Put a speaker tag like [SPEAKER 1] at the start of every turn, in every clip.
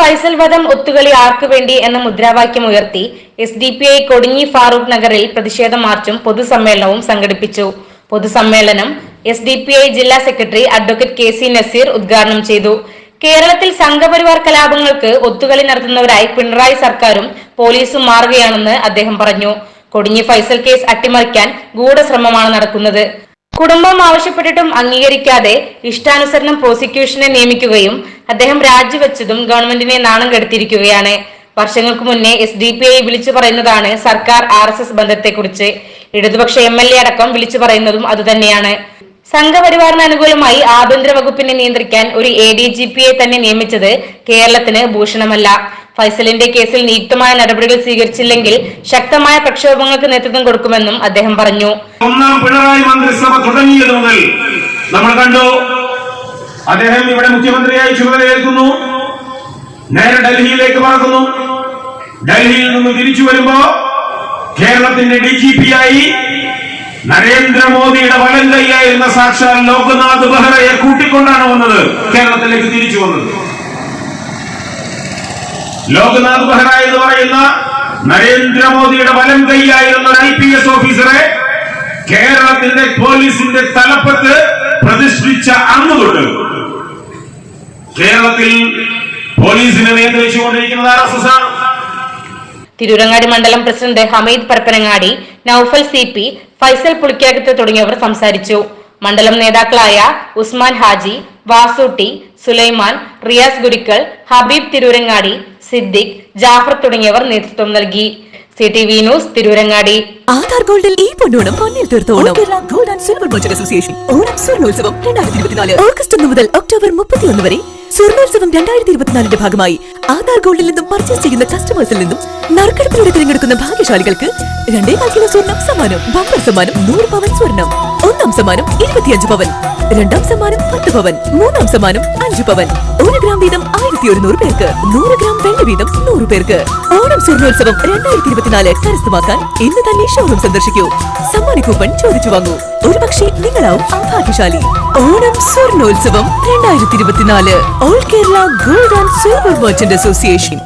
[SPEAKER 1] ഫൈസൽ വധം ഒത്തുകളി ആർക്കുവേണ്ടി എന്ന മുദ്രാവാക്യം ഉയർത്തി SDPI കൊടിഞ്ഞി ഫാറൂഖ് നഗറിൽ പ്രതിഷേധ മാർച്ചും പൊതുസമ്മേളനവും സംഘടിപ്പിച്ചു. പൊതുസമ്മേളനം SDPI ജില്ലാ സെക്രട്ടറി അഡ്വക്കേറ്റ് KC നസീർ ഉദ്ഘാടനം ചെയ്തു. കേരളത്തിൽ സംഘപരിവാർ കലാപങ്ങൾക്ക് ഒത്തുകളി നടത്തുന്നവരായി പിണറായി സർക്കാരും പോലീസും മാറുകയാണെന്ന് അദ്ദേഹം പറഞ്ഞു. കൊടിഞ്ഞി ഫൈസൽ കേസ് അട്ടിമറിക്കാൻ ഗൂഢശ്രമമാണ് നടക്കുന്നത്. കുടുംബം ആവശ്യപ്പെട്ടിട്ടും അംഗീകരിക്കാതെ ഇഷ്ടാനുസരണം പ്രോസിക്യൂഷനെ നിയമിക്കുകയും അദ്ദേഹം രാജിവെച്ചതും ഗവൺമെന്റിനെ നാണം കെടുത്തിയിരിക്കുകയാണ്. വർഷങ്ങൾക്ക് മുന്നേ SDPI വിളിച്ചു പറയുന്നതാണ് സർക്കാർ RSS ബന്ധത്തെക്കുറിച്ച്. ഇടതുപക്ഷ MLA അടക്കം വിളിച്ചു പറയുന്നതും അതുതന്നെയാണ്. സംഘപരിവാറിന് അനുകൂലമായി ആഭ്യന്തര വകുപ്പിനെ നിയന്ത്രിക്കാൻ ഒരു ADGPയെ തന്നെ നിയമിച്ചത് കേരളത്തിന് ഭൂഷണമല്ല. ഫൈസലിന്റെ കേസിൽ നിയുക്തമായ നടപടികൾ സ്വീകരിച്ചില്ലെങ്കിൽ ശക്തമായ പ്രക്ഷോഭങ്ങൾക്ക് നേതൃത്വം കൊടുക്കുമെന്നും അദ്ദേഹം പറഞ്ഞു.
[SPEAKER 2] ഒന്നാം പിണറായി മന്ത്രിസഭ തുടങ്ങിയത് മുതൽ നമ്മൾ കണ്ടു, അദ്ദേഹം ഇവിടെ മുഖ്യമന്ത്രിയായി ചുമതലയേൽക്കുന്നു, നേരെ ഡൽഹിയിലേക്ക് പറക്കുന്നു. ഡൽഹിയിൽ നിന്ന് തിരിച്ചു വരുമ്പോ കേരളത്തിന്റെ DGP ആയി നരേന്ദ്രമോദിയുടെ വലം കൈയായിരുന്ന സാക്ഷാൽ ലോക്നാഥ് ബെഹ്റയെ കൂട്ടിക്കൊണ്ടാണ് വന്നത്, കേരളത്തിലേക്ക് തിരിച്ചു വന്നത്. ലോക്നാഥ് ബെഹ്റ എന്ന് പറയുന്ന നരേന്ദ്രമോദിയുടെ വലം കൈയായിരുന്ന ഒരു IPS ഓഫീസറെ കേരളത്തിന്റെ പോലീസിന്റെ തലപ്പത്ത് പ്രതിഷ്ഠിച്ച അന്ന് തൊട്ട് കേരളത്തിൽ പോലീസിനെ നിയന്ത്രിച്ചുകൊണ്ടിരിക്കുന്നത് RSS ആണ്.
[SPEAKER 1] തിരൂരങ്ങാടി മണ്ഡലം പ്രസിഡന്റ് ഹമീദ് പരപ്പനങ്ങാടി, നൌഫൽ CP, ഫൈസൽ പുളിക്കകത്ത് തുടങ്ങിയവർ സംസാരിച്ചു. മണ്ഡലം നേതാക്കളായ ഉസ്മാൻ ഹാജി, വാസൂട്ടി, സുലൈമാൻ, റിയാസ് ഗുരിക്കൽ, ഹബീബ് തിരൂരങ്ങാടി, സിദ്ദിഖ്, ജാഫർ തുടങ്ങിയവർ നേതൃത്വം നൽകി. CTV news Tirurangadi.
[SPEAKER 3] ആധാർ ഗോൾഡിൽ ഈ പൊന്നോണം പൊന്നിൽ തീർത്തോണം. Kerala gold and silver merchant association Onam സ്വർണ്ണോത്സവം 2024 ഓഗസ്റ്റ് 1 മുതൽ ഒക്ടോബർ 31 വരെ. സ്വർണ്ണോത്സവം 2024ന്റെ ഭാഗമായി ആധാർ ഗോൾഡിൽ നിന്നും പർച്ചേസ് ചെയ്യുന്ന കസ്റ്റമേഴ്സിൽ നിന്നും നറുക്കെടുപ്പിലൂടെ തിരഞ്ഞെടുക്കുന്ന ഭാഗ്യശാലികൾക്ക് 2.5 കിലോ സ്വർണം സമ്മാനം. ബമ്പർ സമ്മാനം 100 പവൻ സ്വർണം. ഒന്നാം സമ്മാനം 25 പവൻ, രണ്ടാം സമ്മാനം 10 പവൻ, മൂന്നാം സമ്മാനം 5 പവൻ. 1 ഗ്രാം വീതം 1100 പേർക്ക്, 100 ഗ്രാം വെള്ളി വീതം 100 പേർക്ക്. ഓണം സ്വർണ്ണോത്സവം 2024 കരസ്ഥമാക്കാൻ ഇന്ന് തന്നെ ഷോറൂം സന്ദർശിക്കൂ. സമ്മാന കൂപ്പൺ ചോദിച്ചു വാങ്ങൂ. ഒരുപക്ഷെ നിങ്ങളാവും ആ ഭാഗ്യശാലി. ഓണം സ്വർണ്ണോത്സവം 2024 all Kerala gold and silver merchant association.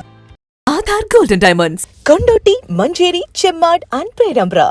[SPEAKER 3] Aadhaar golden diamonds, Kondotty, Manjeri, Chemmad and Perambra.